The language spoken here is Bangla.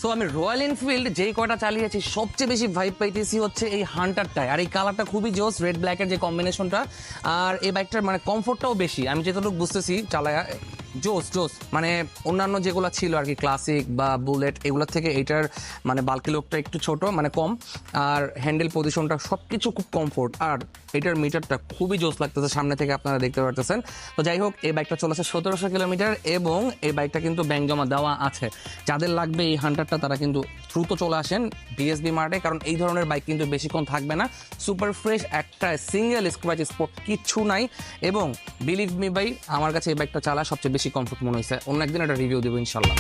সো আমি রয়্যাল এনফিল্ড যেই কয়টা চালিয়েছি সবচেয়ে বেশি ভাইব পাইতেছি হচ্ছে এই হান্টারটায়। আর এই কালারটা খুবই জোস, রেড ব্ল্যাকের যে কম্বিনেশনটা। আর এই বাইকটার মানে কমফোর্টটাও বেশি, আমি যতটুকু বুঝতেছি চালায়া জোস জোস। মানে অন্যান্য যেগুলো ছিল আর কি, ক্লাসিক বা বুলেট, এগুলোর থেকে এইটার মানে বাল্কি লুকটা একটু ছোট, মানে কম। আর হ্যান্ডেল পজিশনটা সব কিছু খুব কমফোর্ট। আর এটার মিটারটা খুবই জোস লাগতেছে সামনে থেকে, আপনারা দেখতে পারতেছেন। তো যাই হোক, এই বাইকটা চলেছে 1700 কিলোমিটার এবং এই বাইকটা কিন্তু ব্যাংক জমা দেওয়া আছে। যাদের লাগবে এই হান্টারটা তারা কিন্তু দ্রুত চলে আসেন বিএসবি মার্টে, কারণ এই ধরনের বাইক কিন্তু বেশিক্ষণ থাকবে না। সুপার ফ্রেশ, একটা সিঙ্গেল স্ক্র্যাচ স্পট কিচ্ছু নাই। এবং বিলিভ মি ভাই, আমার কাছে এই বাইকটা চালা সবচেয়ে বেশি কমফোর্ট মনে হয়েছে। অন্য একদিন একটা রিভিউ দেবো ইনশাল্লাহ।